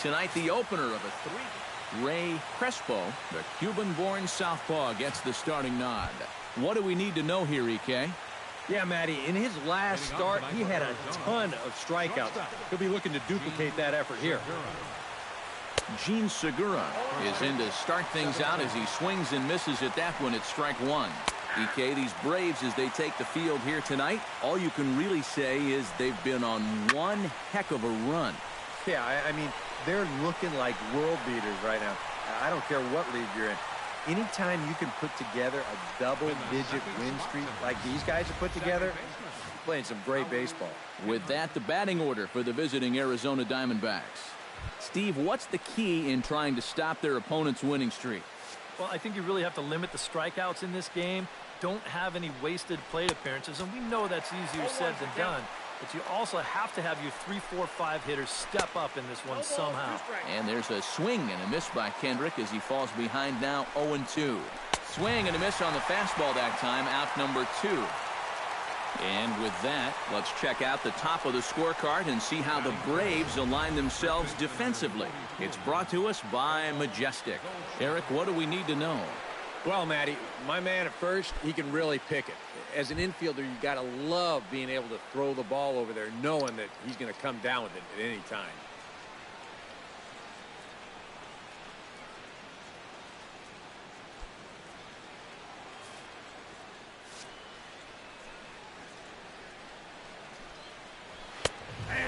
Tonight, the opener of a 3. Ray Crespo, the Cuban-born southpaw, gets the starting nod. What do we need to know here, EK? Yeah, Matty, in his last start, he had a ton of strikeouts. He'll be looking to duplicate that effort here. Gene Segura is in to start things out as he swings and misses at that one at strike 1. EK, these Braves, as they take the field here tonight, all you can really say is they've been on one heck of a run. Yeah, I mean, they're looking like world beaters right now. I don't care what league you're in. Anytime you can put together a double-digit win streak like these guys have put together, you're playing some great baseball. With that, the batting order for the visiting Arizona Diamondbacks. Steve, what's the key in trying to stop their opponent's winning streak? Well, I think you really have to limit the strikeouts in this game. Don't have any wasted plate appearances, and we know that's easier said than done. But you also have to have your 3, 4, 5 hitters step up in this one somehow. And there's a swing and a miss by Kendrick as he falls behind now 0-2. Swing and a miss on the fastball that time, out number 2. And with that, let's check out the top of the scorecard and see how the Braves align themselves defensively. It's brought to us by Majestic. Eric, what do we need to know? Well, Matty, my man at first, he can really pick it. As an infielder, you got to love being able to throw the ball over there, knowing that he's going to come down with it at any time.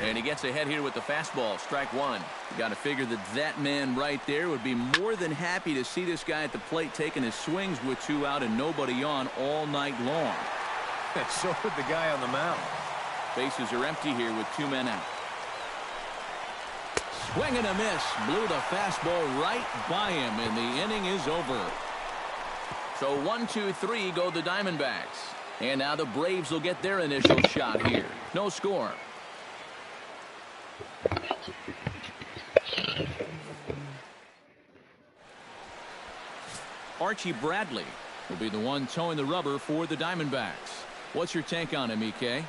And he gets ahead here with the fastball, strike 1. You got to figure that man right there would be more than happy to see this guy at the plate taking his swings with 2 out and nobody on all night long. So would the guy on the mound. Bases are empty here with 2 men out. Swing and a miss. Blew the fastball right by him, and the inning is over. So 1, 2, 3 go the Diamondbacks. And now the Braves will get their initial shot here. No score. Archie Bradley will be the one towing the rubber for the Diamondbacks. What's your take on him, EK?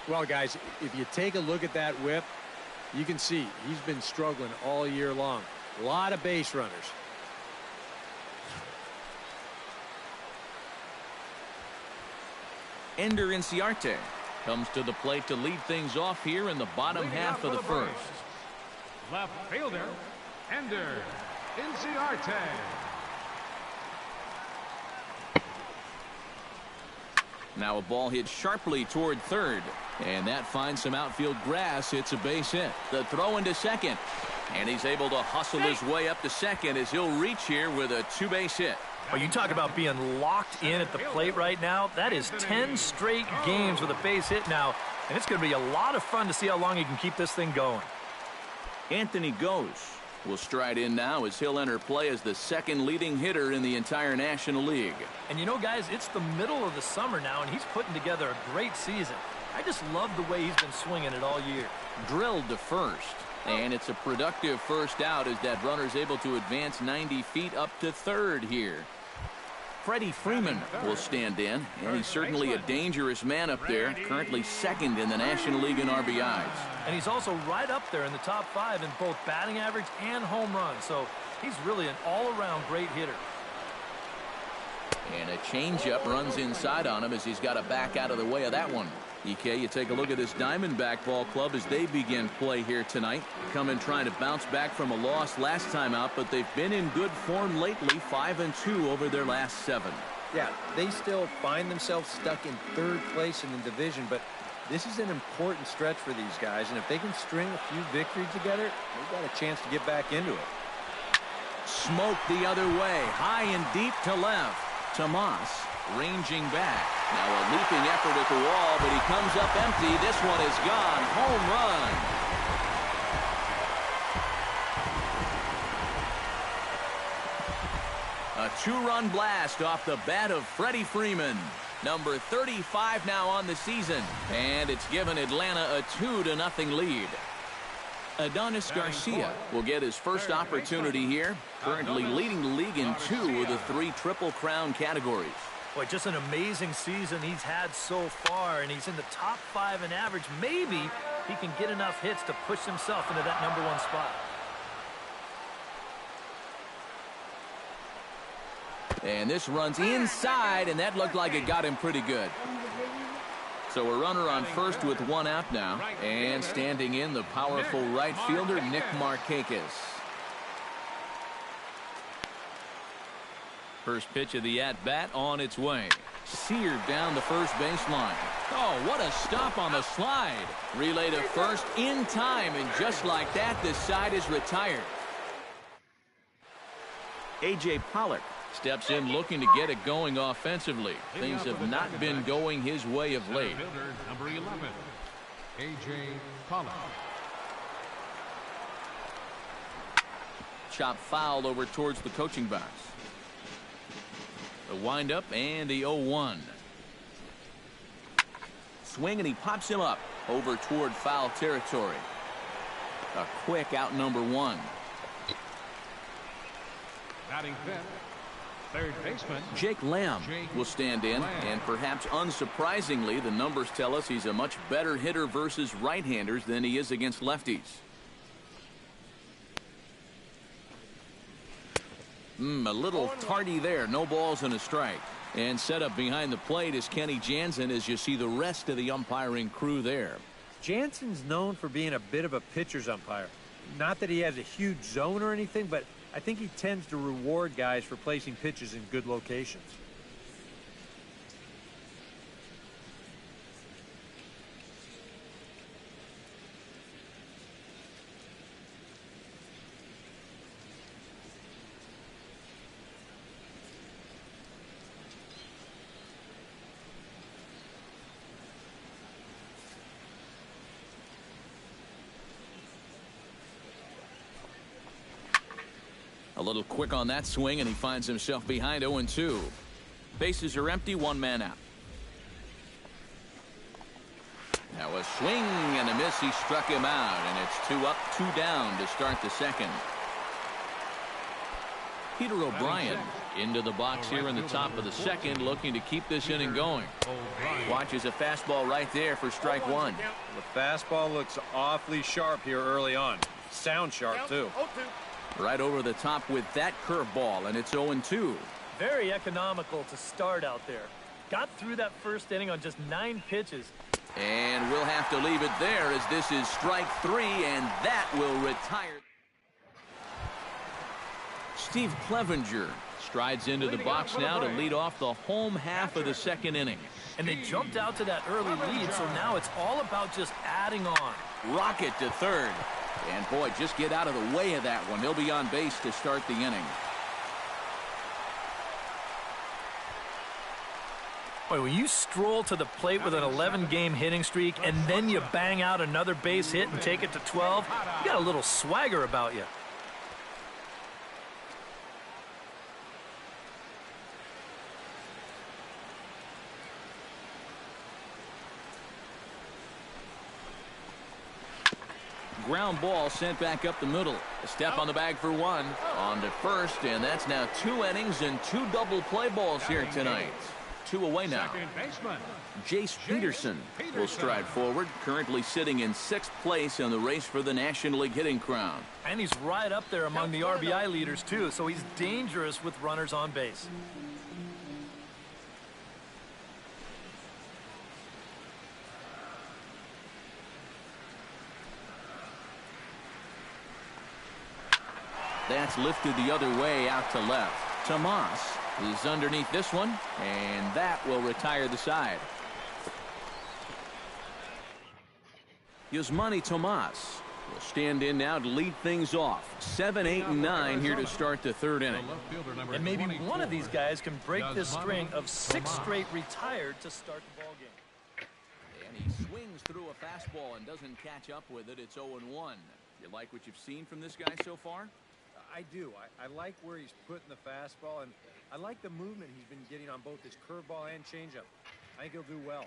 Well, guys, if you take a look at that whip, you can see he's been struggling all year long. A lot of base runners. Ender Inciarte comes to the plate to lead things off here in the bottom half of the first. Left fielder, Ender Inciarte. Now a ball hit sharply toward third, and that finds some outfield grass. It's a base hit. The throw into second, and he's able to hustle his way up to second as he'll reach here with a 2-base hit. Well, you talk about being locked in at the plate right now. That is 10 straight games with a base hit now, and it's going to be a lot of fun to see how long he can keep this thing going. Anthony Gose will stride in now as he'll enter play as the second leading hitter in the entire National League. And you know, guys, it's the middle of the summer now, and he's putting together a great season. I just love the way he's been swinging it all year. Drilled to first, and it's a productive first out as that runner's able to advance 90 feet up to third here. Freddie Freeman will stand in, and he's certainly a dangerous man up there, currently second in the National League in RBIs. And he's also right up there in the top 5 in both batting average and home runs, so he's really an all-around great hitter. And a changeup runs inside on him as he's got to back out of the way of that one. EK, you take a look at this Diamondback ball club as they begin play here tonight. Come in trying to bounce back from a loss last time out, but they've been in good form lately, 5-2 over their last 7. Yeah, they still find themselves stuck in 3rd place in the division, but this is an important stretch for these guys, and if they can string a few victories together, they've got a chance to get back into it. Smoke the other way, high and deep to left. Tomas ranging back. Now a leaping effort at the wall, but he comes up empty. This one is gone. Home run. A 2-run blast off the bat of Freddie Freeman. Number 35 now on the season. And it's given Atlanta a 2-0 lead. Adonis Garcia will get his first opportunity here. Currently leading the league in 2 of the 3 Triple Crown categories. Boy, just an amazing season he's had so far, and he's in the top 5 in average. Maybe he can get enough hits to push himself into that #1 spot. And this runs inside, and that looked like it got him pretty good. So a runner on first with one out now. And standing in, the powerful right fielder, Nick Markakis. First pitch of the at-bat on its way. Seared down the first baseline. Oh, what a stop on the slide. Relay to first in time, and just like that, this side is retired. A.J. Pollock steps in looking to get it going offensively. Things have not been going his way of late. Number 11, A.J. Pollock. Chop foul over towards the coaching box. The windup and the 0-1. Swing, and he pops him up over toward foul territory. A quick out number 1. Batting fifth, third baseman Jake Lamb will stand in, and perhaps unsurprisingly, the numbers tell us he's a much better hitter versus right-handers than he is against lefties. A little tardy there. No balls and a strike. And set up behind the plate is Kenny Jansen as you see the rest of the umpiring crew there. Jansen's known for being a bit of a pitcher's umpire. Not that he has a huge zone or anything, but I think he tends to reward guys for placing pitches in good locations. A little quick on that swing, and he finds himself behind 0-2. Bases are empty, one man out. Now a swing and a miss. He struck him out, and it's 2 up, 2 down to start the second. Peter O'Brien into the box here in the top of the second, looking to keep this inning going. Watches a fastball right there for strike 1. The fastball looks awfully sharp here early on. Sound sharp, too. Right over the top with that curveball, and it's 0-2. Very economical to start out there. Got through that first inning on just 9 pitches. And we'll have to leave it there as this is strike 3, and that will retire. Steve Clevenger strides into the box now to lead off the home half of the second inning. And they jumped out to that early lead, so now it's all about just adding on. Rocket to third. And boy, just get out of the way of that one. He'll be on base to start the inning. Boy, when you stroll to the plate with an 11-game hitting streak and then you bang out another base hit and take it to 12, you got a little swagger about you. Ground ball sent back up the middle. A step on the bag for 1. On to first, and that's now 2 innings and 2 double play balls here tonight. 2 away now. Jace Peterson will stride forward, currently sitting in 6th place in the race for the National League hitting crown. And he's right up there among the RBI leaders, too, so he's dangerous with runners on base. That's lifted the other way out to left. Tomas is underneath this one, and that will retire the side. Yasmani Tomas will stand in now to lead things off. 7, 8, and 9 here to start the third inning. And maybe one of these guys can break this string of 6 straight retired to start the ballgame. And he swings through a fastball and doesn't catch up with it. It's 0-1. You like what you've seen from this guy so far? I do. I like where he's putting the fastball, and I like the movement he's been getting on both his curveball and changeup. I think he'll do well.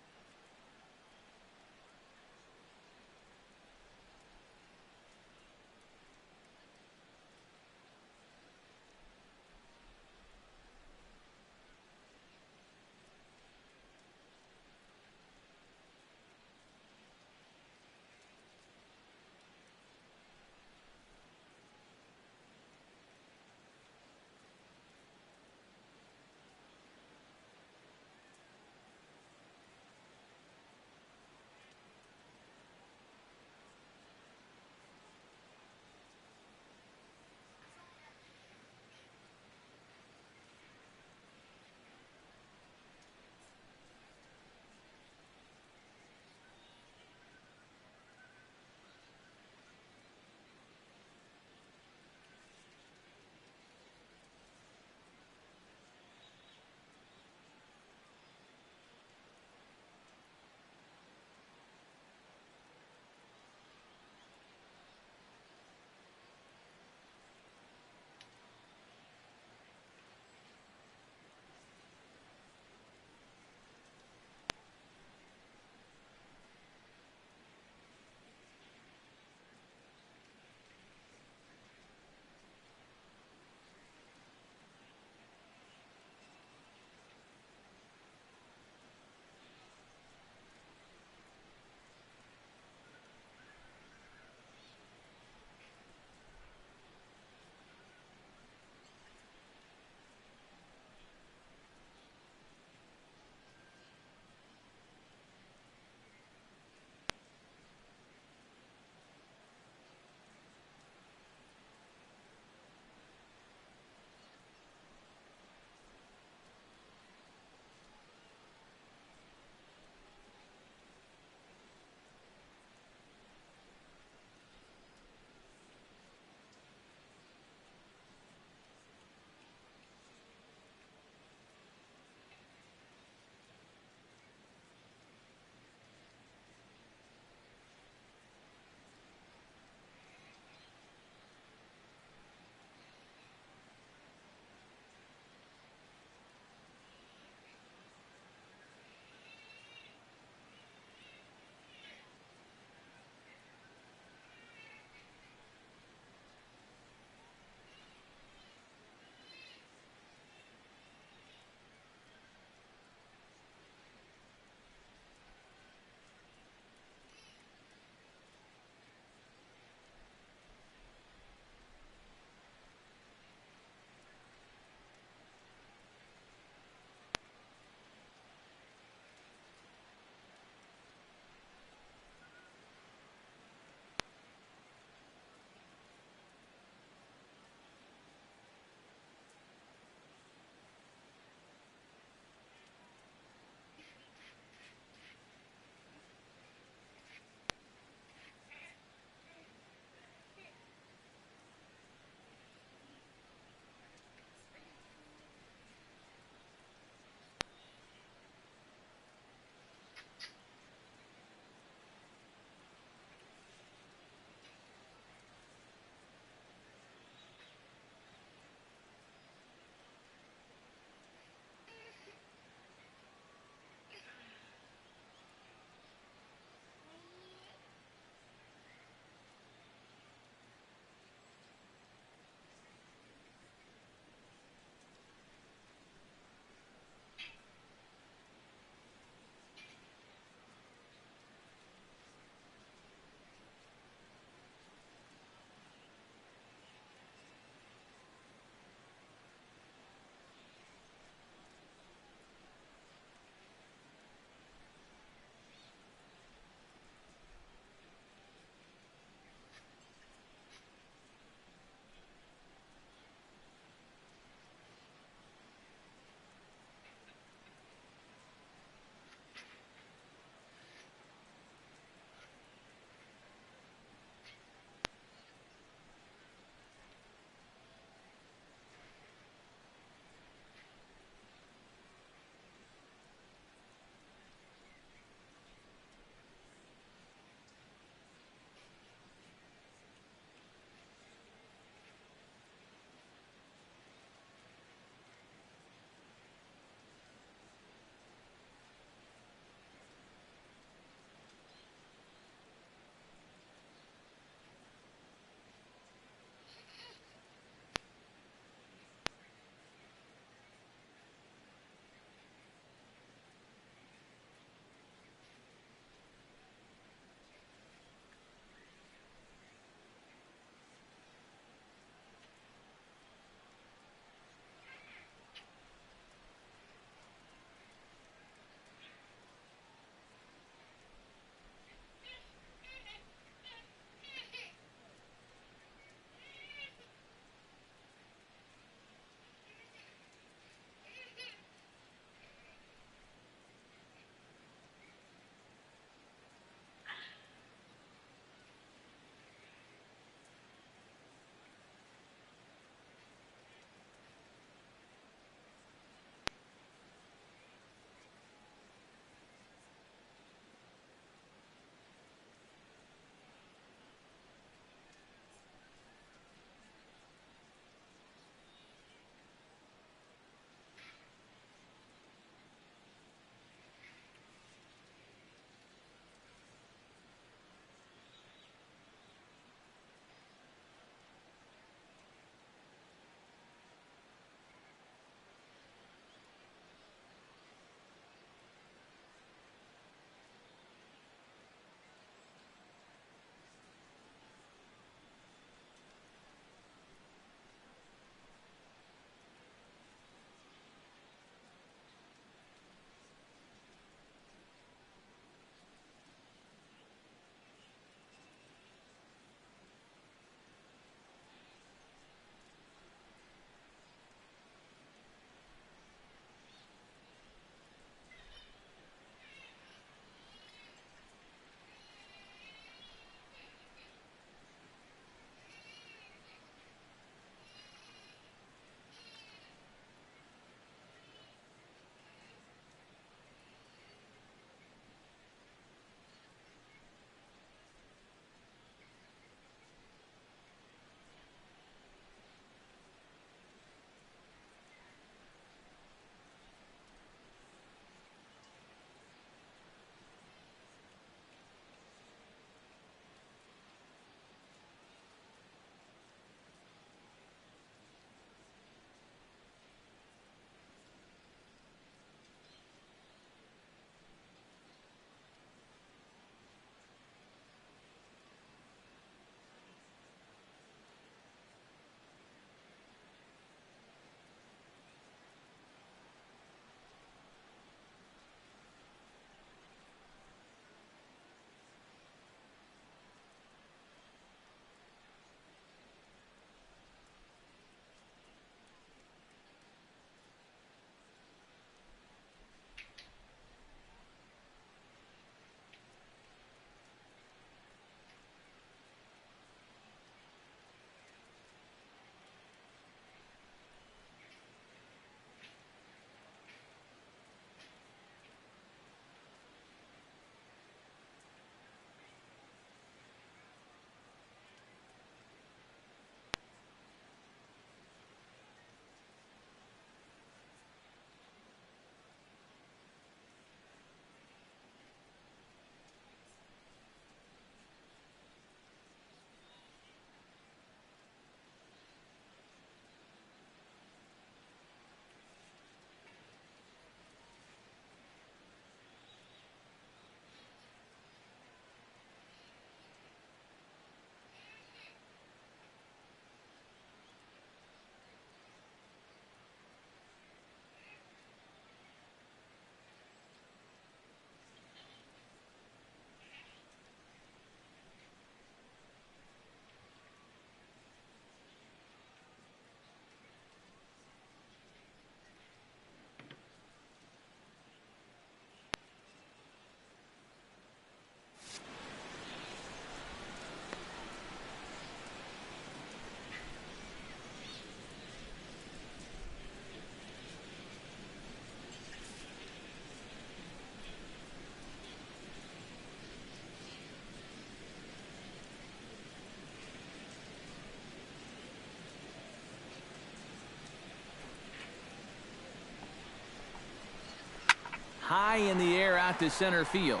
high in the air out to center field.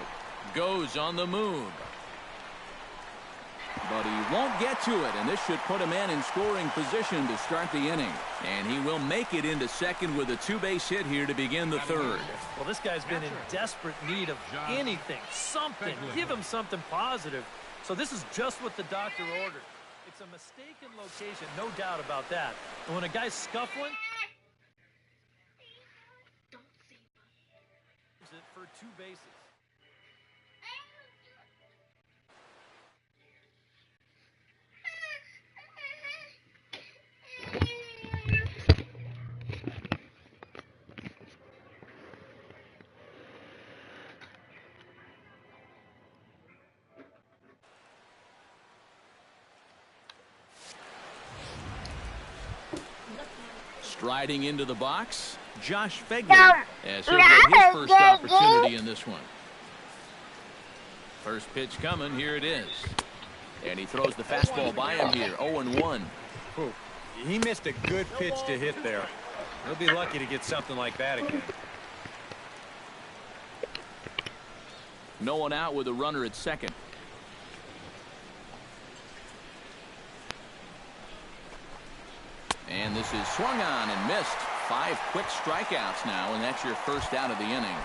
Goes on the move. But he won't get to it, and this should put a man in scoring position to start the inning. And he will make it into second with a two-base hit here to begin the third. Well, this guy's been in desperate need of anything, something. Give him something positive. So this is just what the doctor ordered. It's a mistaken location, no doubt about that. And when a guy's scuffling, it for two bases. Striding into the box, Josh Fegler, as he'll get his first opportunity in this one. First pitch coming, here it is. And he throws the fastball by him here, 0-1. Ooh, he missed a good pitch to hit there. He'll be lucky to get something like that again. No one out with a runner at second. And this is swung on and missed. 5 quick strikeouts now, and that's your first out of the inning.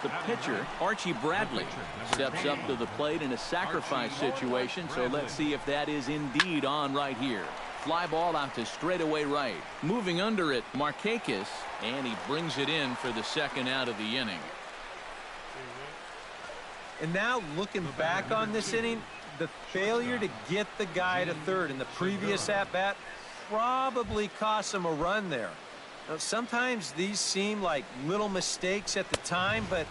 The pitcher, Archie Bradley, steps up to the plate in a sacrifice situation, so let's see if that is indeed on right here. Fly ball out to straightaway right. Moving under it, Markakis, and he brings it in for the second out of the inning. And now looking back on this inning, the failure to get the guy to third in the previous at-bat probably cost him a run there. Now, sometimes these seem like little mistakes at the time, but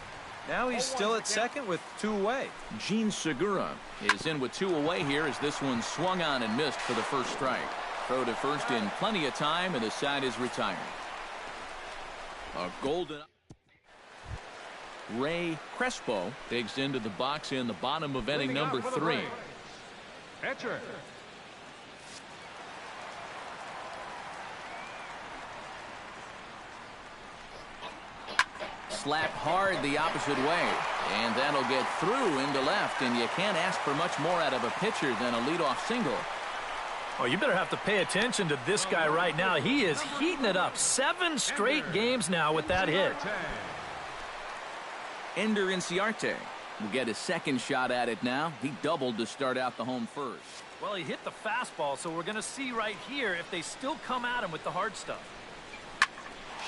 now he's still at second with 2 away. Gene Segura is in with 2 away here as this one swung on and missed for the first strike. Throw to first in plenty of time, and the side is retired. A golden... Ray Crespo digs into the box in the bottom of inning number 3. Pitcher. Slapped hard the opposite way, and that'll get through into left, and you can't ask for much more out of a pitcher than a leadoff single. Oh, you better have to pay attention to this guy right now. He is heating it up. 7 straight games now with that hit. Ender Inciarte will get his second shot at it now. He doubled to start out the home first. Well, he hit the fastball, so we're going to see right here if they still come at him with the hard stuff.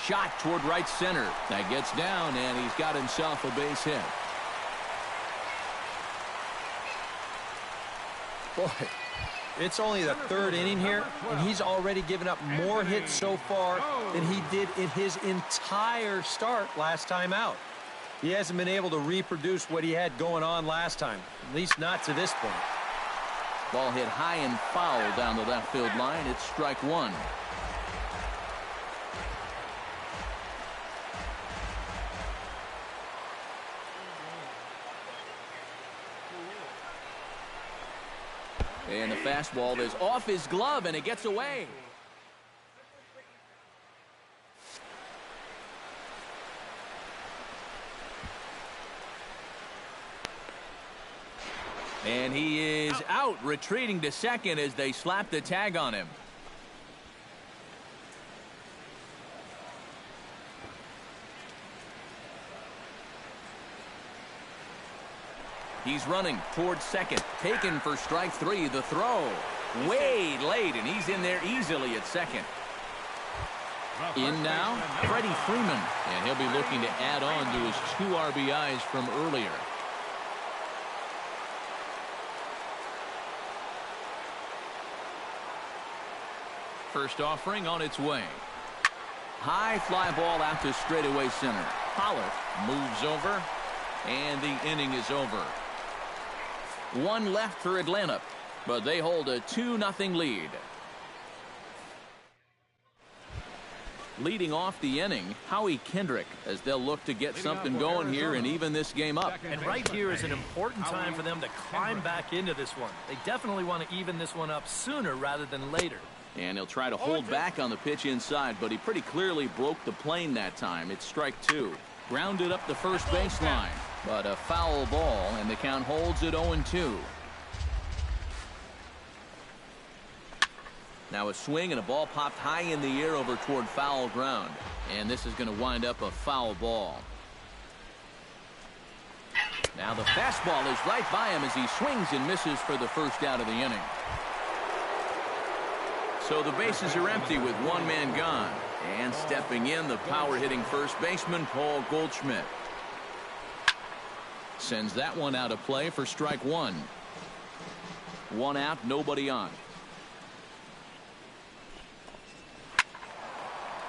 Shot toward right center. That gets down, and he's got himself a base hit. Boy, it's only the 3rd inning here, and he's already given up more hits so far than he did in his entire start last time out. He hasn't been able to reproduce what he had going on last time, at least not to this point. Ball hit high and foul down the left field line. It's strike 1. And the fastball is off his glove, and it gets away. And he is out, retreating to second as they slap the tag on him. He's running towards second, taken for strike 3. The throw way late, and he's in there easily at second. In now, Freddie Freeman, and he'll be looking to add on to his 2 RBIs from earlier. First offering on its way. High fly ball out to straightaway center. Pollard moves over, and the inning is over. 1 left for Atlanta, but they hold a 2-0 lead. Leading off the inning, Howie Kendrick, as they'll look to get something going here and even this game up. And right here is an important time for them to climb back into this one. They definitely want to even this one up sooner rather than later. And he'll try to hold back on the pitch inside, but he pretty clearly broke the plane that time. It's strike two. Grounded up the first baseline, but a foul ball, and the count holds at 0-2. Now a swing and a ball popped high in the air over toward foul ground. And this is going to wind up a foul ball. Now the fastball is right by him as he swings and misses for the first out of the inning. So the bases are empty with one man gone. And stepping in, the power-hitting first baseman, Paul Goldschmidt. Sends that one out of play for strike one. One out, nobody on.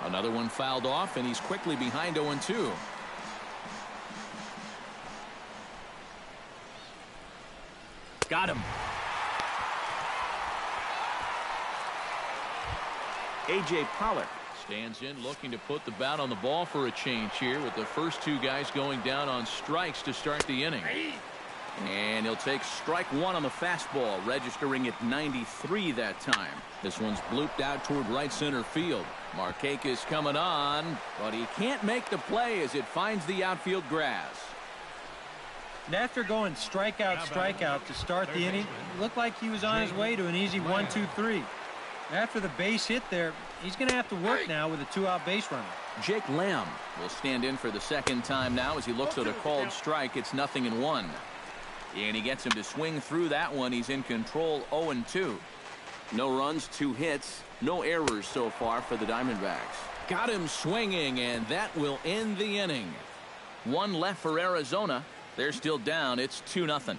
Another one fouled off, and he's quickly behind 0-2. Got him. A.J. Pollock stands in, looking to put the bat on the ball for a change here, with the first two guys going down on strikes to start the inning. And he'll take strike one on the fastball, registering at 93 that time. This one's blooped out toward right center field. Markakis coming on, but he can't make the play as it finds the outfield grass. And after going strikeout to start the inning, it looked like he was on his way to an easy 1-2-3. After the base hit there, he's going to have to work now with a two-out base runner. Jake Lamb will stand in for the second time now as he looks at a called strike. It's 0-1. And he gets him to swing through that one. He's in control, 0-2. No runs, 2 hits, no errors so far for the Diamondbacks. Got him swinging, and that will end the inning. One left for Arizona. They're still down. It's 2-0.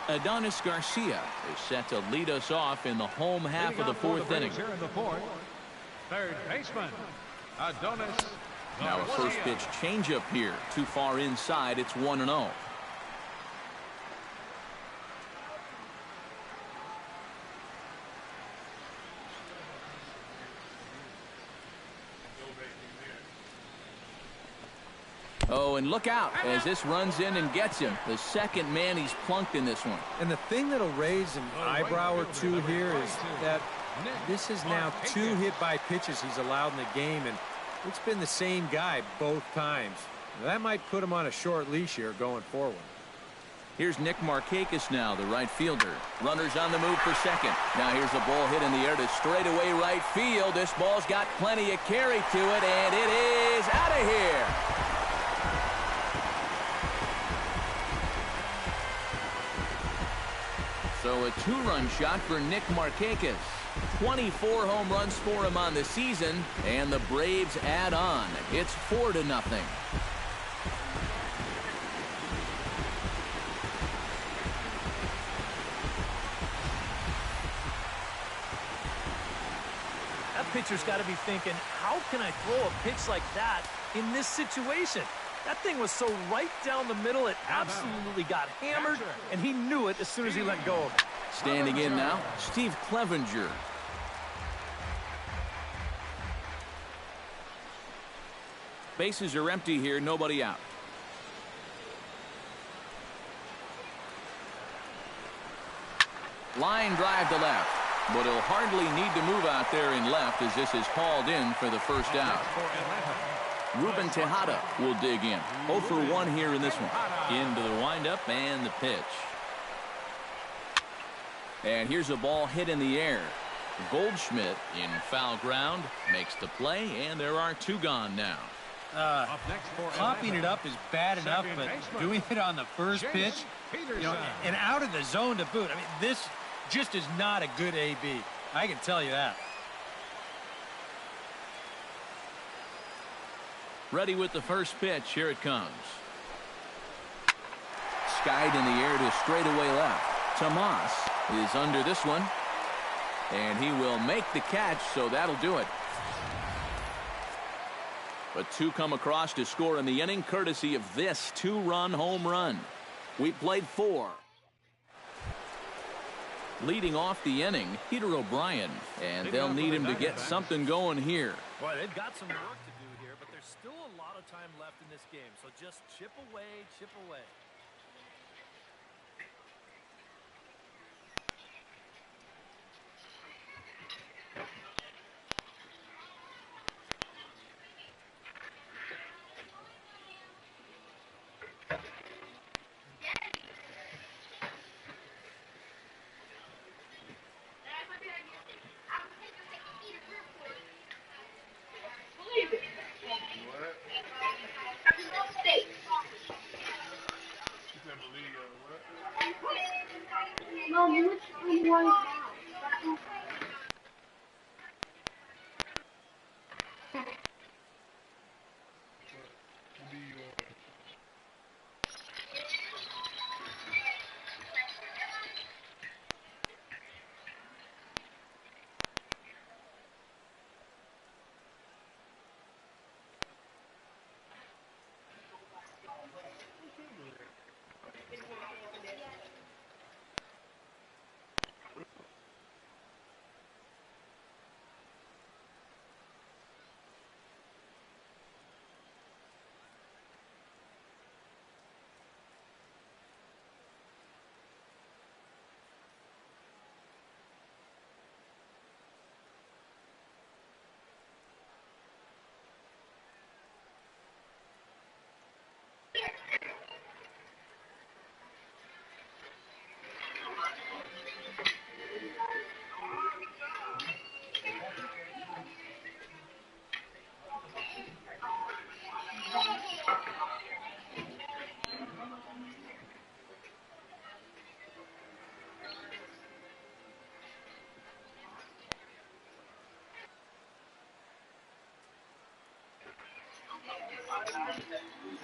Adonis Garcia is set to lead us off in the home half of the fourth inning. Here in the fourth, third baseman, Adonis. Now a first pitch changeup here. Too far inside. It's 1-0. Oh, and look out as this runs in and gets him. The second man he's plunked in this one. And the thing that'll raise an eyebrow or two here is that this is now 2 hit-by pitches he's allowed in the game, and it's been the same guy both times. That might put him on a short leash here going forward. Here's Nick Markakis now, the right fielder. Runners on the move for second. Now here's a ball hit in the air to straightaway right field. This ball's got plenty of carry to it, and it is out of here. So a 2-run shot for Nick Markakis. 24 home runs for him on the season, and the Braves add on. It's 4-0. That pitcher's got to be thinking, how can I throw a pitch like that in this situation? That thing was so right down the middle, it absolutely got hammered, and he knew it as soon as he let go of it. Standing in now, Steve Clevenger. Bases are empty here, nobody out. Line drive to left, but he'll hardly need to move out there in left as this is hauled in for the first out. Ruben Tejada will dig in. 0 for 1 here in this one. Into the windup and the pitch. And here's a ball hit in the air. Goldschmidt in foul ground makes the play, and there are 2 gone now. Popping it up is bad enough, but doing it on the first pitch, and out of the zone to boot. I mean, this just is not a good AB. I can tell you that. Ready with the first pitch. Here it comes. Skied in the air to straightaway left. Tomas is under this one, and he will make the catch, so that'll do it. But 2 come across to score in the inning, courtesy of this 2-run home run. We played 4. Leading off the inning, Peter O'Brien, and they'll need him to get something going here. Boy, they've got some work to do here, but there's still a lot of time left in this game, so just chip away, chip away.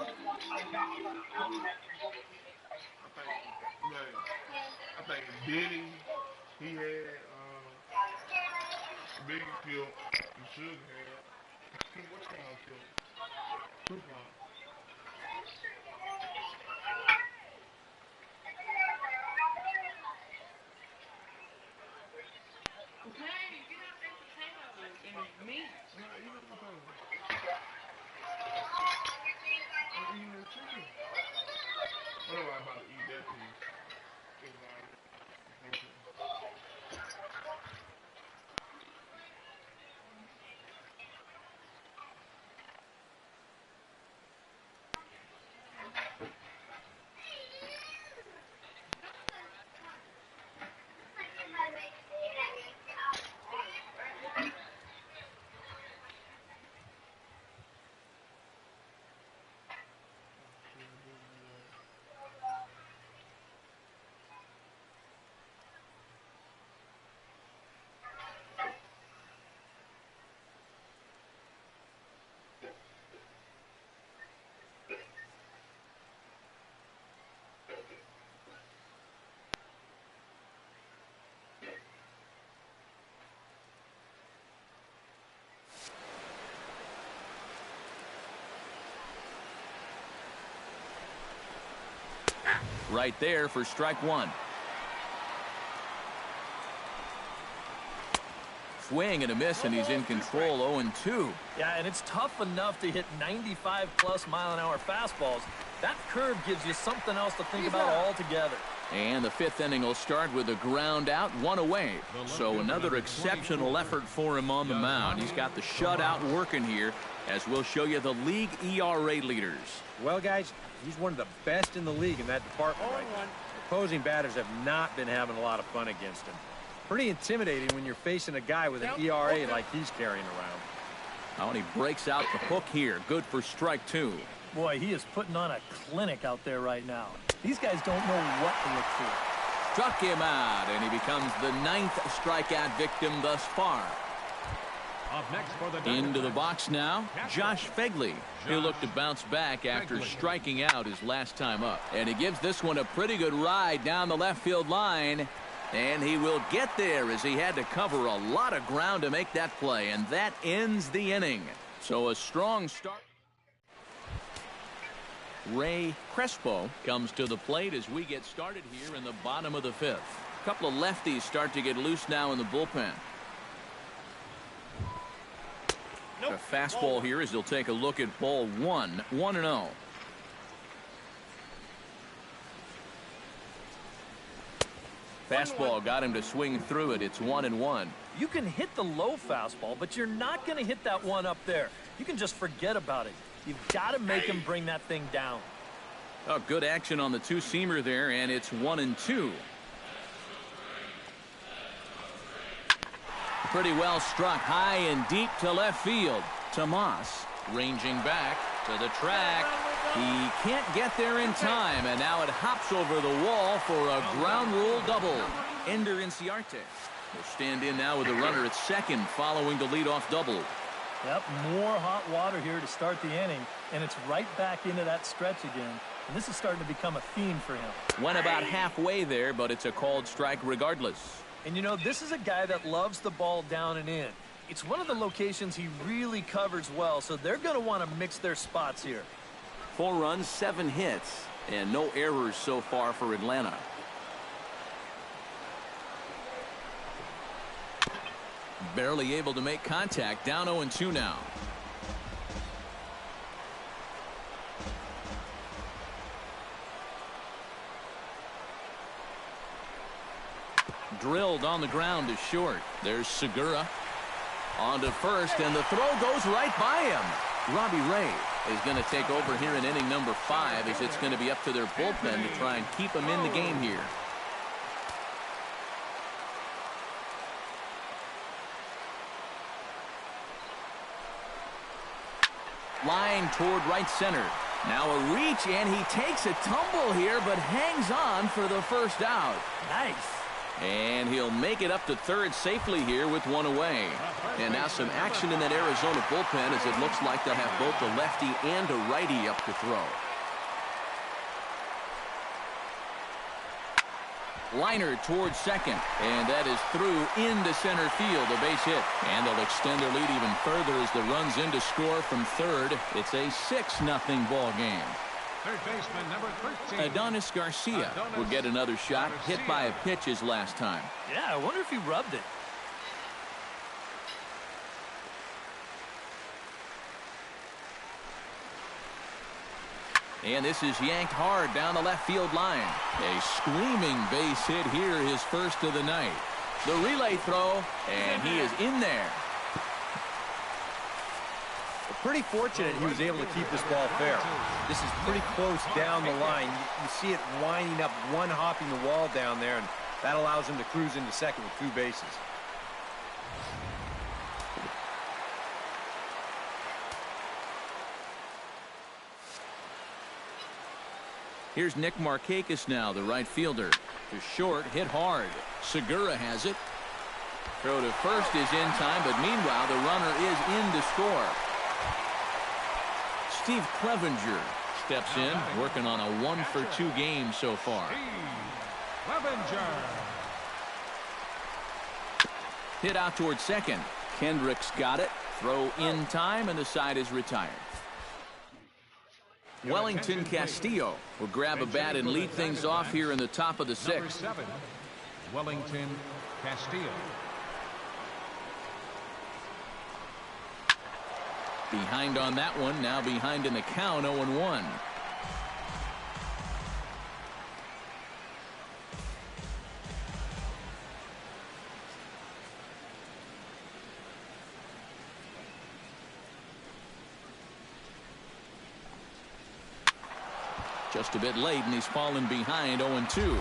I think Benny, he had Big Pill, you should have. What's called Pill? Tupac. What am I about to eat that piece? Right there for strike one. Swing and a miss, and he's in control. 0-2. Yeah, and it's tough enough to hit 95+ mile-an-hour fastballs. That curve gives you something else to think about altogether. And the fifth inning will start with a ground out, one away. So another exceptional effort for him on the mound. He's got the shutout working here, as we'll show you the league ERA leaders. Well, guys, he's one of the best in the league in that department right now. Opposing batters have not been having a lot of fun against him. Pretty intimidating when you're facing a guy with an ERA like he's carrying around. Oh, and he breaks out the hook here. Good for strike two. Boy, he is putting on a clinic out there right now. These guys don't know what to look for. Struck him out, and he becomes the 9th strikeout victim thus far. Up next for the Into the box now, Josh Fegley. He'll look to bounce back after striking out his last time up. And he gives this one a pretty good ride down the left field line. And he will get there, as he had to cover a lot of ground to make that play. And that ends the inning. So a strong start. Ray Crespo comes to the plate as we get started here in the bottom of the fifth. A couple of lefties start to get loose now in the bullpen. A fastball here as he'll take a look at ball one. 1-0. Fastball got him to swing through it. It's 1-1. You can hit the low fastball, but you're not going to hit that one up there. You can just forget about it. You've got to make him bring that thing down. Oh, good action on the two-seamer there, and it's 1-2. Pretty well struck high and deep to left field. Tomas ranging back to the track. He can't get there in time, and now it hops over the wall for a ground rule double. Ender Inciarte will stand in now with a runner at second following the leadoff double. Yep, more hot water here to start the inning, and it's right back into that stretch again. And this is starting to become a theme for him. Went about halfway there, but it's a called strike regardless. And you know, this is a guy that loves the ball down and in. It's one of the locations he really covers well, so they're going to want to mix their spots here. 4 runs, 7 hits, and no errors so far for Atlanta. Barely able to make contact. Down 0-2 now. Drilled on the ground to short. There's Segura on to first, and the throw goes right by him. Robbie Ray is going to take over here in inning number 5, as it's going to be up to their bullpen to try and keep him in the game here. Line toward right center. Now a reach, and he takes a tumble here, but hangs on for the first out. Nice. And he'll make it up to third safely here with one away. And now some action in that Arizona bullpen as it looks like they'll have both a lefty and a righty up to throw. Liner towards second, and that is through into center field, a base hit. And they'll extend their lead even further as the run's in to score from third. It's a 6-0 ball game. Third baseman, number 13. Adonis Garcia will get another shot, hit by a pitch his last time. Yeah, I wonder if he rubbed it. And this is yanked hard down the left field line. A screaming base hit here, his first of the night. The relay throw, and he is in there. Pretty fortunate he was able to keep this ball fair. This is pretty close down the line. You see it winding up, one hopping the wall down there, and that allows him to cruise into second with 2 bases. Here's Nick Markakis now, the right fielder. To short, hit hard. Segura has it. Throw to first is in time, but meanwhile the runner is in to score. Steve Clevenger steps in, working on a 1-for-2 game so far. Clevenger. Hit out towards second. Kendrick's got it. Throw in time, and the side is retired. Wellington Castillo will grab a bat and lead things off here in the top of the 6th. Number 7, Wellington Castillo. Behind on that one, now behind in the count, 0-1. Just a bit late, and he's fallen behind 0-2.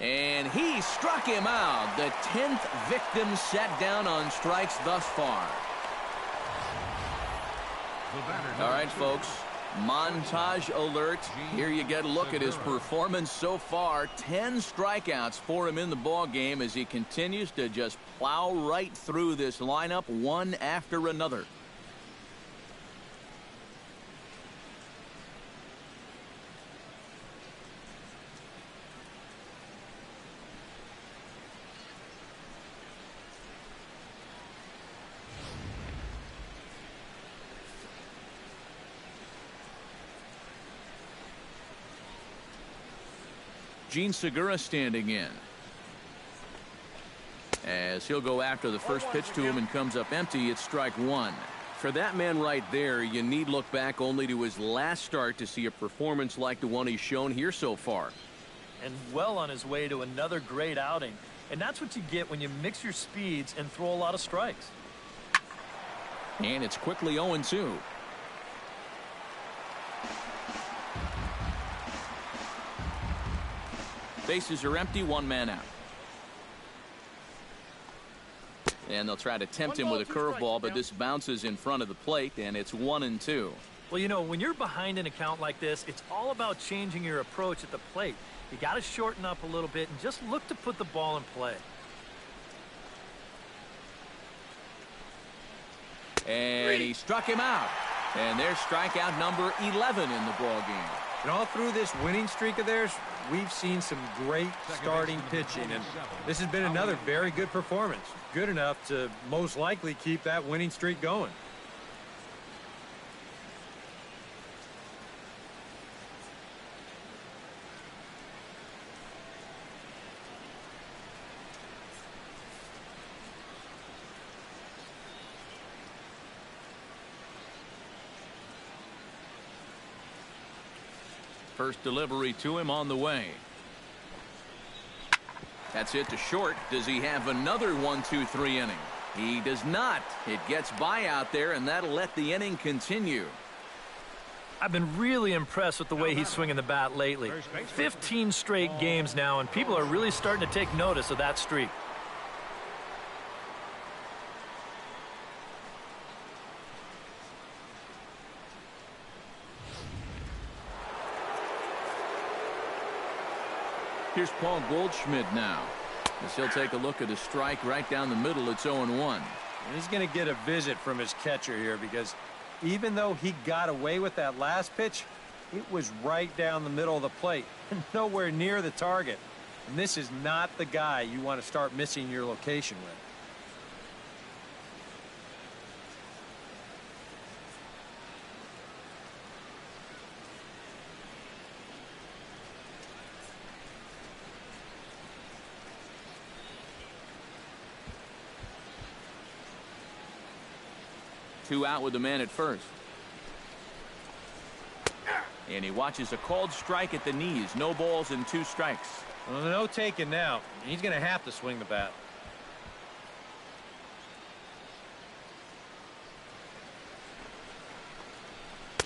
And he struck him out. The 10th victim set down on strikes thus far. All right, folks. Montage alert. Here you get a look at his performance so far. 10 strikeouts for him in the ball game as he continues to just plow right through this lineup one after another. Gene Segura standing in as he'll go after the first pitch to him and comes up empty. It's strike one. For that man right there, you need look back only to his last start to see a performance like the one he's shown here so far. And well on his way to another great outing. And that's what you get when you mix your speeds and throw a lot of strikes. And it's quickly 0-2. Bases are empty, one man out. And they'll try to tempt him with a curveball, but this bounces in front of the plate, and it's 1-2. Well, you know, when you're behind an account like this, it's all about changing your approach at the plate. You got to shorten up a little bit and just look to put the ball in play. And he struck him out. And there's strikeout number 11 in the ball game. And all through this winning streak of theirs, we've seen some great starting pitching, and this has been another very good performance. Good enough to most likely keep that winning streak going. First delivery to him on the way. That's it to short. Does he have another 1-2-3 inning? He does not. It gets by out there, and that'll let the inning continue. I've been really impressed with the way he's swinging the bat lately. 15 straight games now, and people are really starting to take notice of that streak. Here's Paul Goldschmidt now, as he'll take a look at a strike right down the middle. It's 0-1. He's going to get a visit from his catcher here, because even though he got away with that last pitch, it was right down the middle of the plate and nowhere near the target. And this is not the guy you want to start missing your location with. Two out with the man at first. And he watches a called strike at the knees. No balls and 2 strikes. Well, no taking now. He's going to have to swing the bat.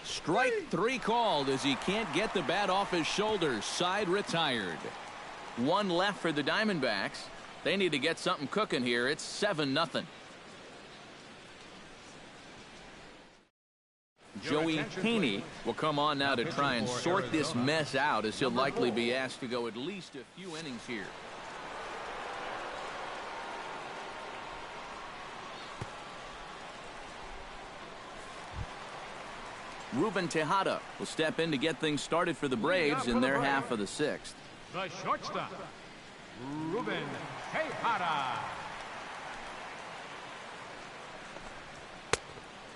Strike 3 called as he can't get the bat off his shoulders. Side retired. 1 left for the Diamondbacks. They need to get something cooking here. It's 7-0. Joey Haney will come on now to try and sort this mess out, as he'll likely be asked to go at least a few innings here. Ruben Tejada will step in to get things started for the Braves in their half of the 6th. The shortstop, Ruben Tejada.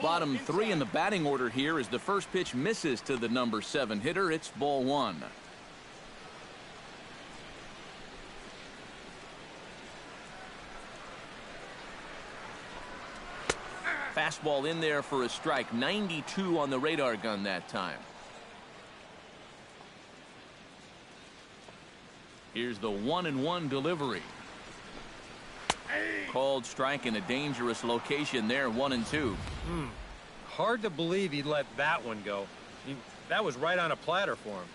Bottom 3 in the batting order here as the first pitch misses to the number 7 hitter. It's ball 1. Fastball in there for a strike. 92 on the radar gun that time. Here's the 1-1 delivery. Called strike in a dangerous location there. 1-2. Hard to believe he let that one go. That was right on a platter for him.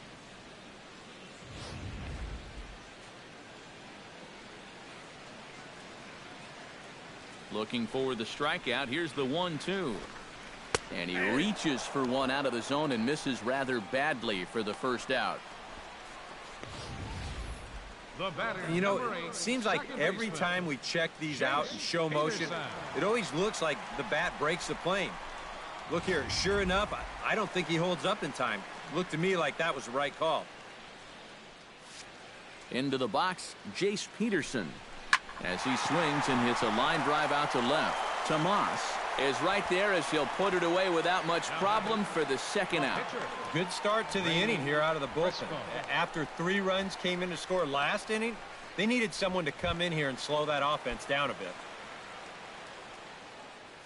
Looking for the strikeout. Here's the 1-2. And he reaches for one out of the zone and misses rather badly for the first out. You know, it seems like every time we check these out in show motion, it always looks like the bat breaks the plane. Look here, sure enough, I don't think he holds up in time. Looked to me like that was the right call. Into the box, Jace Peterson. As he swings and hits a line drive out to left. Tomas is right there as he'll put it away without much problem for the second out. Good start to the inning here out of the bullpen. After 3 runs came in to score last inning, they needed someone to come in here and slow that offense down a bit.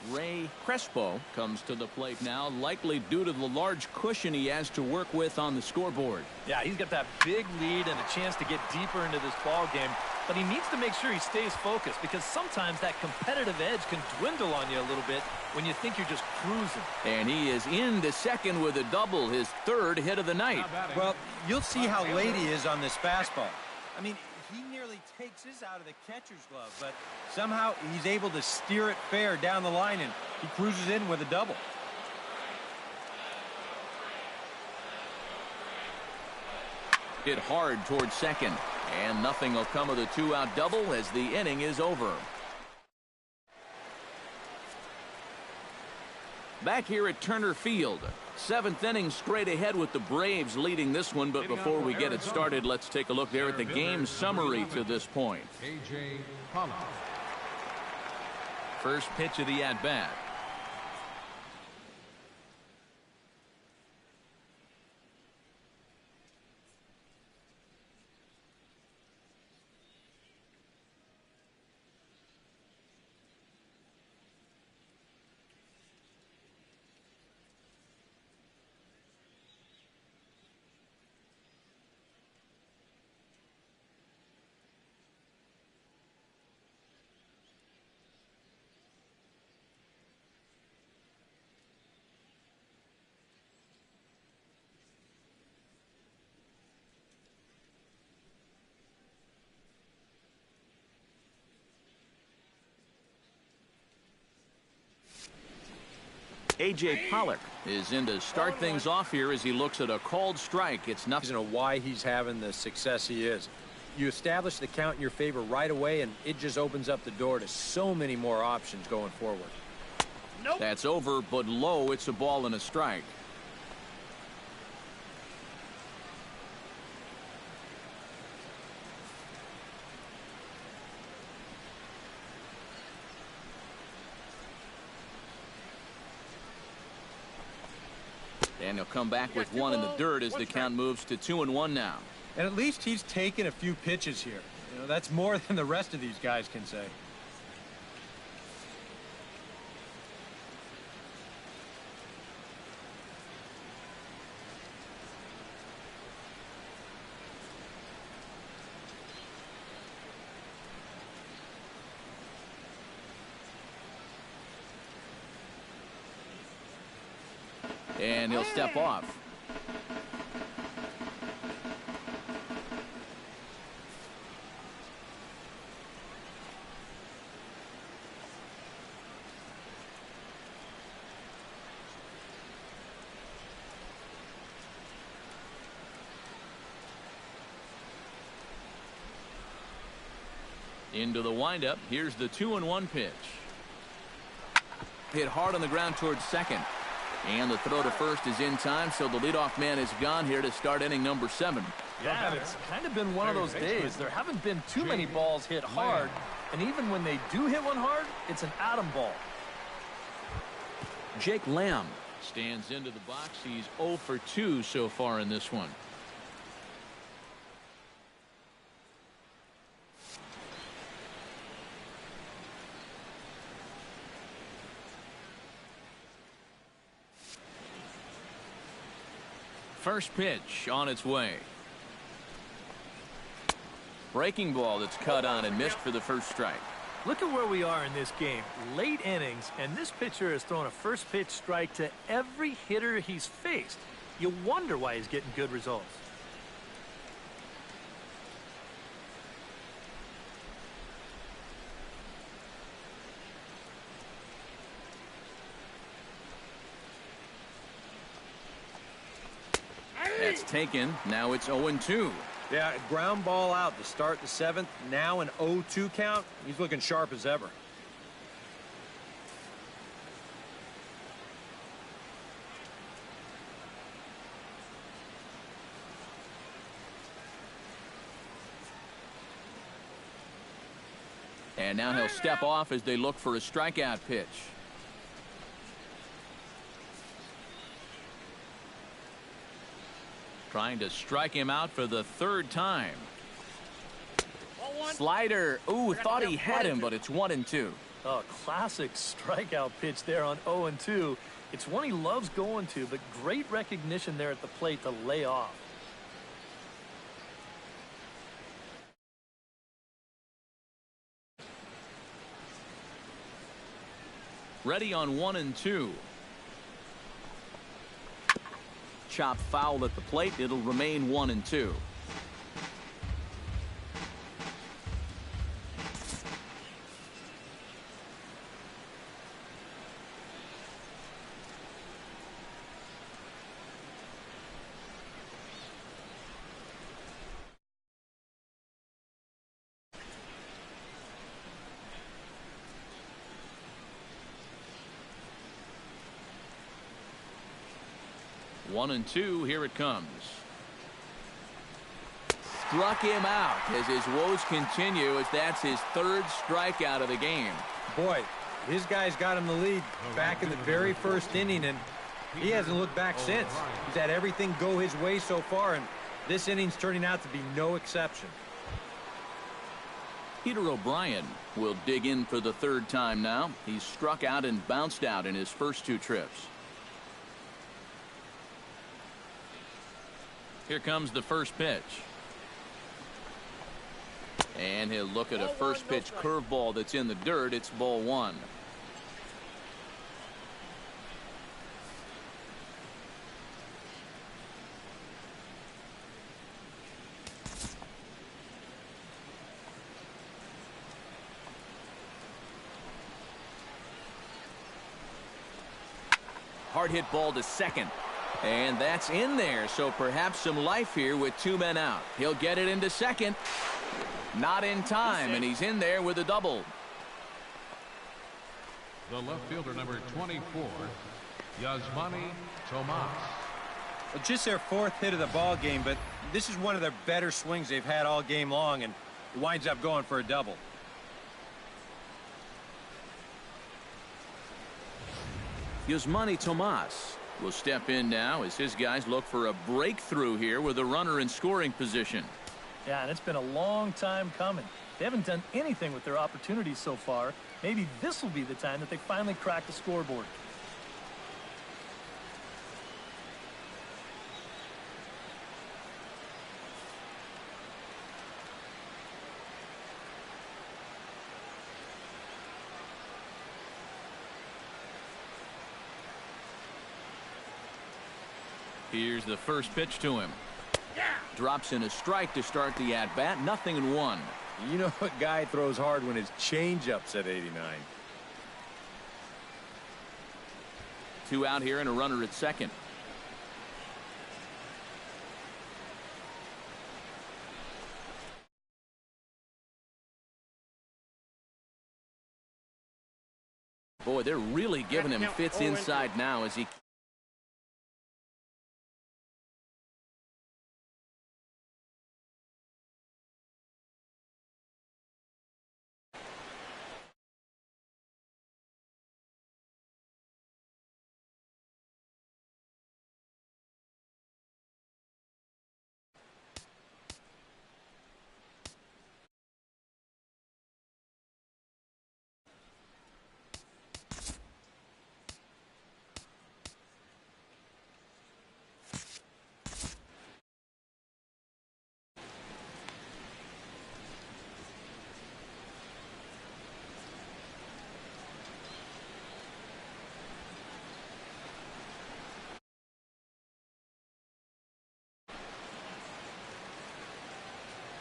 Ray Crespo comes to the plate now, likely due to the large cushion he has to work with on the scoreboard. Yeah, he's got that big lead and a chance to get deeper into this ball game, but he needs to make sure he stays focused because sometimes that competitive edge can dwindle on you a little bit when you think you're just cruising. And he is into second with a double, his 3rd hit of the night. Well, you'll see how late he is on this fastball. I mean, he nearly takes his out of the catcher's glove, but somehow he's able to steer it fair down the line, and he cruises in with a double. Hit hard towards second, and nothing will come of the 2-out double as the inning is over. Back here at Turner Field, 7th inning straight ahead with the Braves leading this one, but before we get it started, let's take a look there at the game summary to this point. A.J. Pollock. First pitch of the at-bat. A.J. Pollock is in to start things off here as he looks at a called strike. It's nothing. Know why he's having the success he is. You establish the count in your favor right away, and it just opens up the door to so many more options going forward. Nope. That's over, but low. It's a ball and a strike. And he'll come back with one in the dirt as the count moves to 2-1 now. And at least he's taken a few pitches here. You know, that's more than the rest of these guys can say. And he'll step off. Into the windup. Here's the 2-1 pitch. Hit hard on the ground towards second. And the throw to first is in time, so the leadoff man is gone here to start inning number 7. Yeah, it's kind of been one of those days. There haven't been too many balls hit hard, and even when they do hit one hard, it's an atom ball. Jake Lamb stands into the box. He's 0 for 2 so far in this one. First pitch on its way. Breaking ball that's cut on and missed for the first strike. Look at where we are in this game. Late innings, and this pitcher has thrown a first pitch strike to every hitter he's faced. You wonder why he's getting good results. taken. Now it's 0-2. Yeah, ground ball out to start the 7th. Now an 0-2 count. He's looking sharp as ever. And now he'll step off as they look for a strikeout pitch. Trying to strike him out for the 3rd time. Slider. Ooh, thought he had him, but it's 1-2. Oh, classic strikeout pitch there on 0-2. It's one he loves going to, but great recognition there at the plate to lay off. Ready on 1-2. Chop foul at the plate. It'll remain 1-2. One and two, here it comes. Struck him out as his woes continue, as that's his 3rd strikeout of the game. Boy, his guys got him the lead back in the very 1st inning, and he hasn't looked back since. He's had everything go his way so far, and this inning's turning out to be no exception. Peter O'Brien will dig in for the 3rd time now. He's struck out and bounced out in his first 2 trips. Here comes the first pitch. And he'll look at a first pitch curveball that's in the dirt. It's ball 1. Hard hit ball to second. And that's in there, so perhaps some life here with 2 men out. He'll get it into second. Not in time, and he's in there with a double. The left fielder, number 24, Yasmani Tomas. Well, just their 4th hit of the ball game, but this is one of their better swings they've had all game long, and it winds up going for a double. Yasmani Tomas will step in now as his guys look for a breakthrough here with a runner in scoring position. Yeah, and it's been a long time coming. They haven't done anything with their opportunities so far. Maybe this will be the time that they finally crack the scoreboard. Here's the first pitch to him. Drops in a strike to start the at-bat. 0-1. You know a guy throws hard when his changeup's at 89. 2 out here and a runner at second. Boy, they're really giving him fits inside now as he...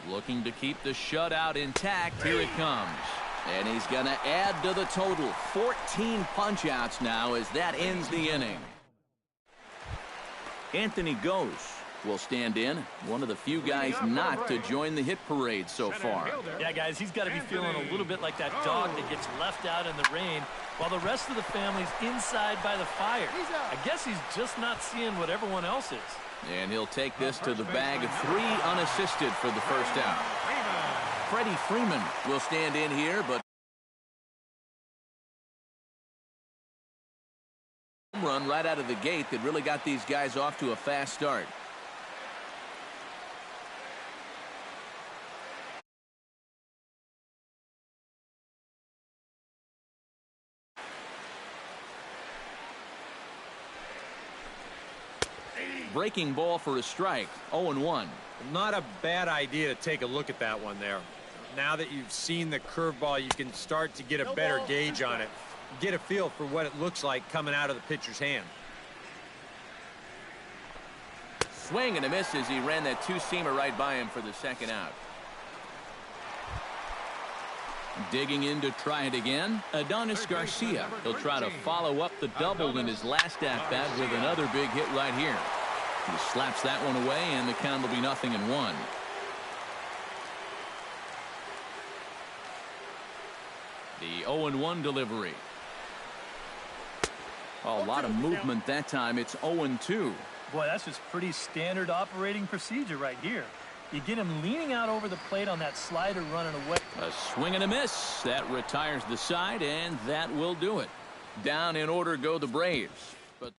Looking to keep the shutout intact. Here it comes. And he's going to add to the total. 14 punch-outs now as that ends the inning. Anthony goes. will stand in. One of the few guys not to join the hit parade so far. Yeah, guys, he's got to be feeling a little bit like that dog that gets left out in the rain while the rest of the family's inside by the fire. I guess he's just not seeing what everyone else is. And he'll take this to the bag of 3 unassisted for the first out. Freddie Freeman will stand in here, but run right out of the gate that really got these guys off to a fast start. Breaking ball for a strike. 0-1. Not a bad idea to take a look at that one there. Now that you've seen the curveball, you can start to get a better gauge on it. Get a feel for what it looks like coming out of the pitcher's hand. Swing and a miss as he ran that two-seamer right by him for the second out. Digging in to try it again, Adonis Garcia. He'll try to follow up the double in his last at-bat with another big hit right here. He slaps that one away, and the count will be 0-1. The 0-1 delivery. Oh, a lot of movement that time. It's 0-2. Boy, that's just pretty standard operating procedure right here. You get him leaning out over the plate on that slider running away. A swing and a miss. That retires the side, and that will do it. Down in order go the Braves. But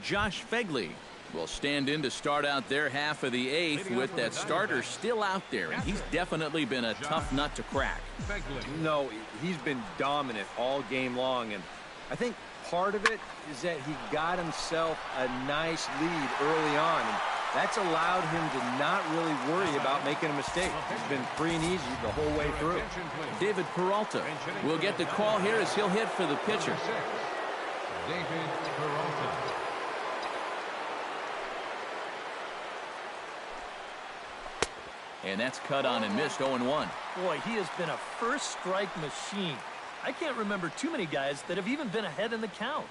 Josh Fegley will stand in to start out their half of the 8th with that starter still out there, and he's definitely been a tough nut to crack. No, he's been dominant all game long, and I think part of it is that he got himself a nice lead early on, and that's allowed him to not really worry about making a mistake. It's been free and easy the whole way through. David Peralta will get the call here as he'll hit for the pitcher. David Peralta. And that's cut on and missed. 0-1. Boy, he has been a first strike machine. I can't remember too many guys that have even been ahead in the count.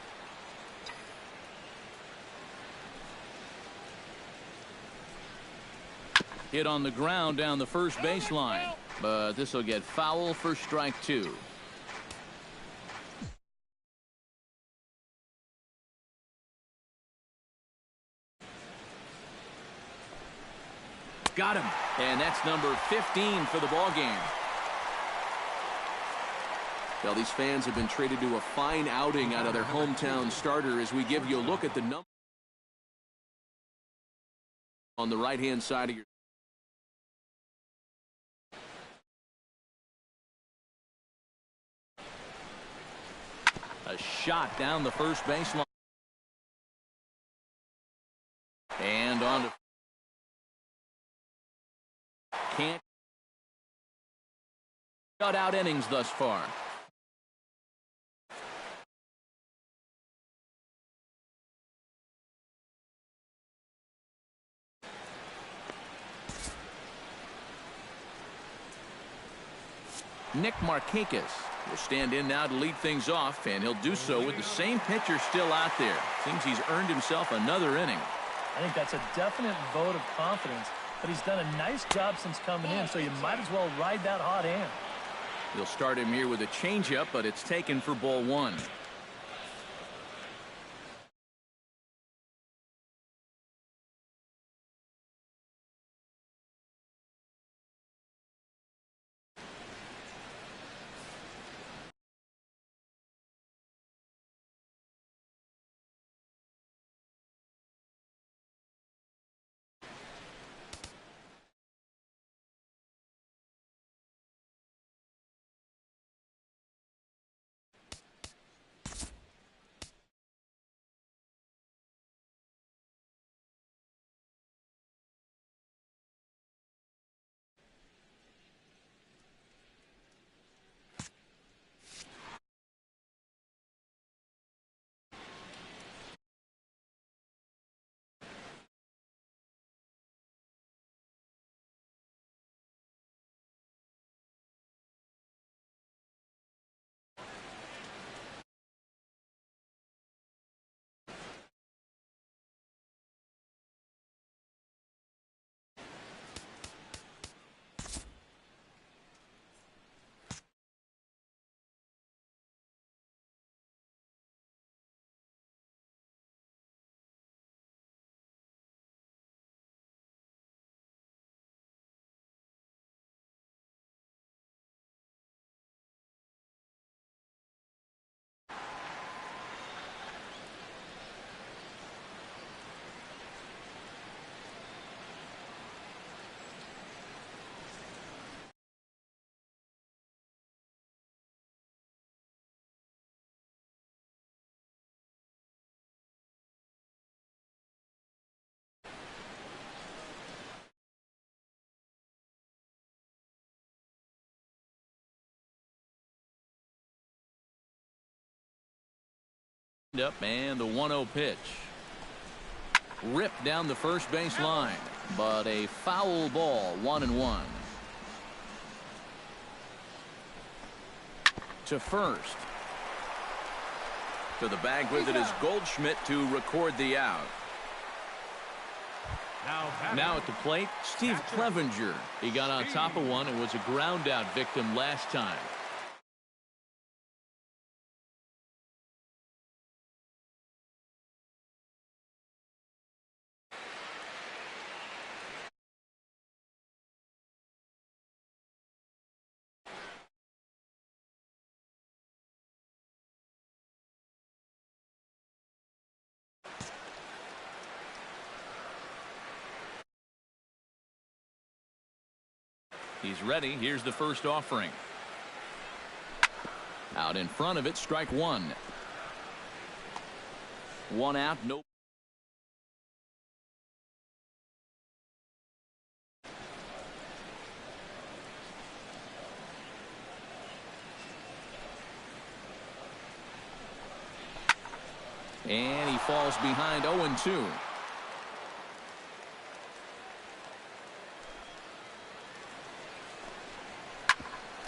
Hit on the ground down the first baseline, but this will get foul for strike 2. Got him, and that's number 15 for the ball game. Well, these fans have been treated to a fine outing out of their hometown starter as we give you a look at the number on the right-hand side of your. A shot down the first baseline. And on to. Can't cut out innings thus far. Nick Markakis will stand in now to lead things off, and he'll do so with the same pitcher still out there. Seems he's earned himself another inning. I think that's a definite vote of confidence, but he's done a nice job since coming in, so you might as well ride that hot hand. He'll start him here with a changeup, but it's taken for ball 1. Up and the 1-0 pitch. Ripped down the first base line, but a foul ball, 1-1. To first. To the bag with it is Goldschmidt to record the out. Now at the plate, Steve Clevenger. He got on top of one and was a ground out victim last time. He's ready. Here's the first offering. Out in front of it, strike one. One out, no. And he falls behind 0-2.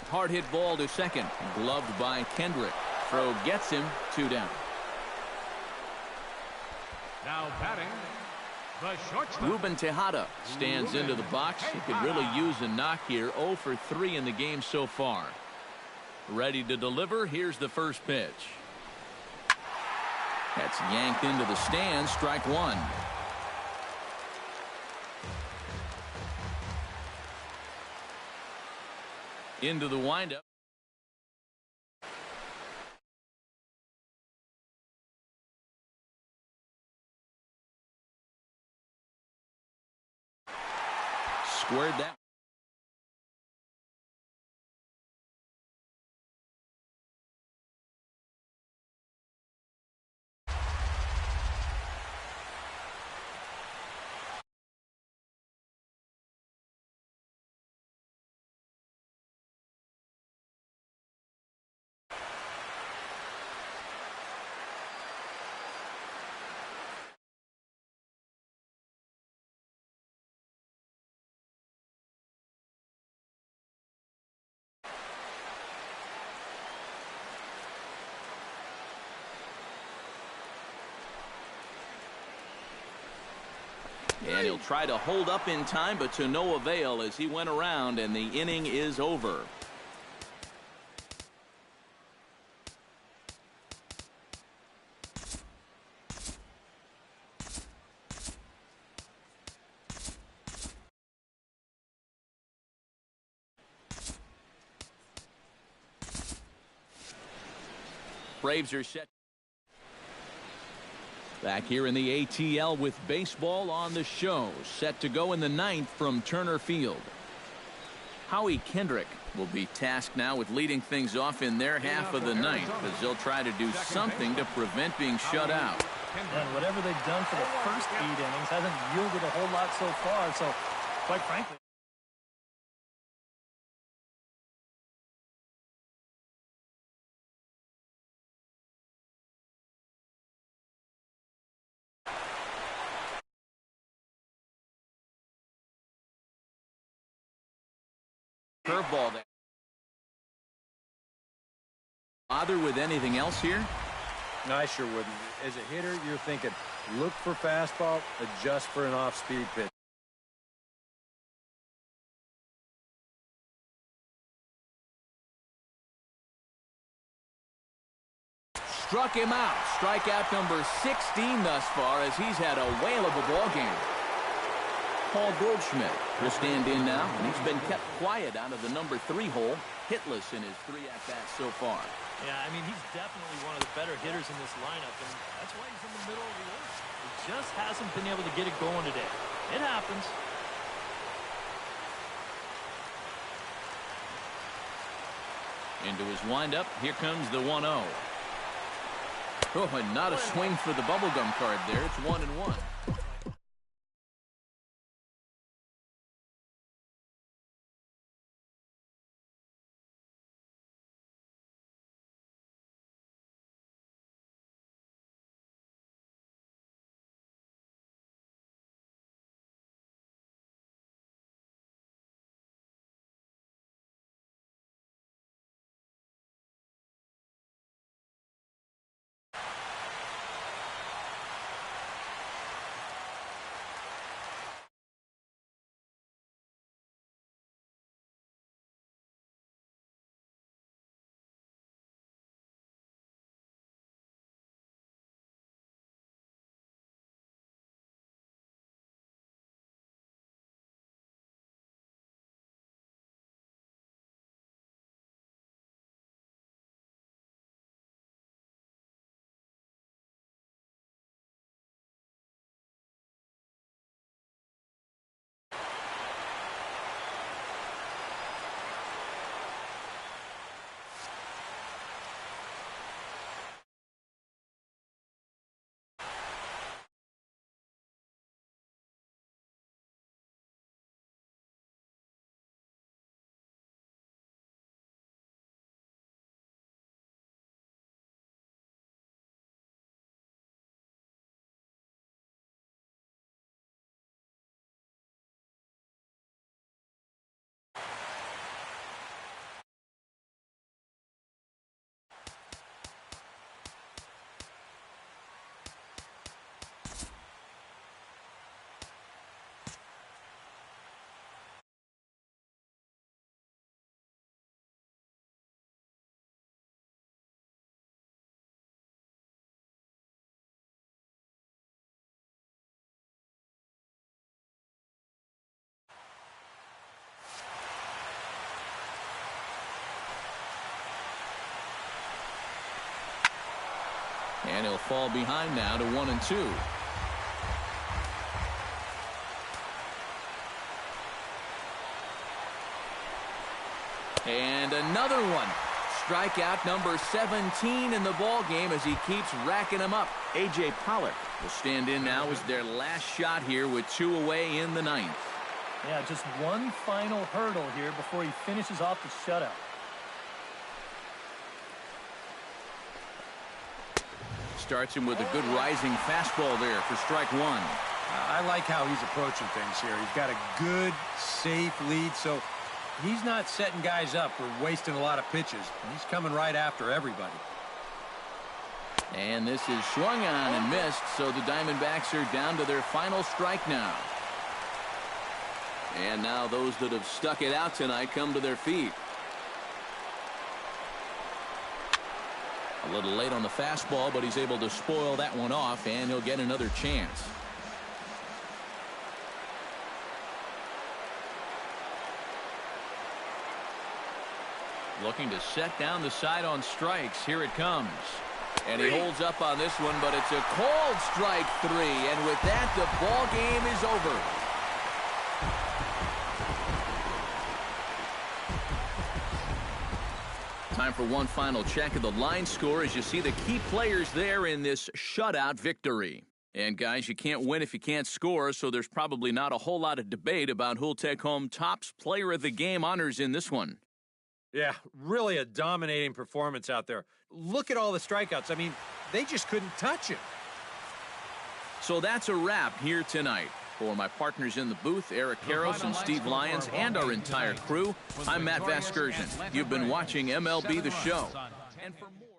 Hard hit ball to second. Gloved by Kendrick. Throw gets him. 2 down. Now batting, the shortstop. Ruben Tejada stands into the box. He could really use a knock here. 0 for 3 in the game so far. Ready to deliver. Here's the first pitch. That's yanked into the stands. Strike one. Into the windup. Squared that. And he'll try to hold up in time, but to no avail as he went around, and the inning is over. Braves are set. Back here in the ATL with baseball on the show. Set to go in the 9th from Turner Field. Howie Kendrick will be tasked now with leading things off in their half of the 9th as they'll try to do something to prevent being shut out. And whatever they've done for the first 8 innings hasn't yielded a whole lot so far. So, quite frankly, Curveball there. Bother with anything else here? No, I sure wouldn't. As a hitter, you're thinking, look for fastball, adjust for an off-speed pitch. Struck him out. Strikeout number 16 thus far as he's had a whale of a ball game. Paul Goldschmidt will stand in now, and he's been kept quiet out of the number 3 hole, hitless in his 3 at-bats so far. yeah, I mean, he's definitely one of the better hitters in this lineup, and that's why he's in the middle of the order. He just hasn't been able to get it going today. It happens. Into his windup. Here comes the 1-0. Oh, and not a swing for the bubblegum card there. It's 1-1. And he'll fall behind now to 1-2. And another one. Strikeout number 17 in the ball game as he keeps racking them up. A.J. Pollock will stand in now as their last shot here with 2 away in the 9th. Yeah, just one final hurdle here before he finishes off the shutout. Starts him with a good rising fastball there for strike 1. I like how he's approaching things here. He's got a good, safe lead, so he's not setting guys up or wasting a lot of pitches. He's coming right after everybody. And this is swung on and missed, so the Diamondbacks are down to their final strike now. And now those that have stuck it out tonight come to their feet. A little late on the fastball, but he's able to spoil that one off, and he'll get another chance. Looking to set down the side on strikes. Here it comes. And he holds up on this one, but it's a called strike 3. And with that, the ball game is over. Time for one final check of the line score as you see the key players there in this shutout victory. And guys, you can't win if you can't score, so there's probably not a whole lot of debate about who'll take home Topps Player of the Game honors in this one. Yeah, really a dominating performance out there. Look at all the strikeouts. I mean, they just couldn't touch him. So that's a wrap here tonight. For my partners in the booth, Eric Karros and Steve Lyons, and our entire crew, I'm Matt Vasgersian. You've been watching MLB The Show. And for more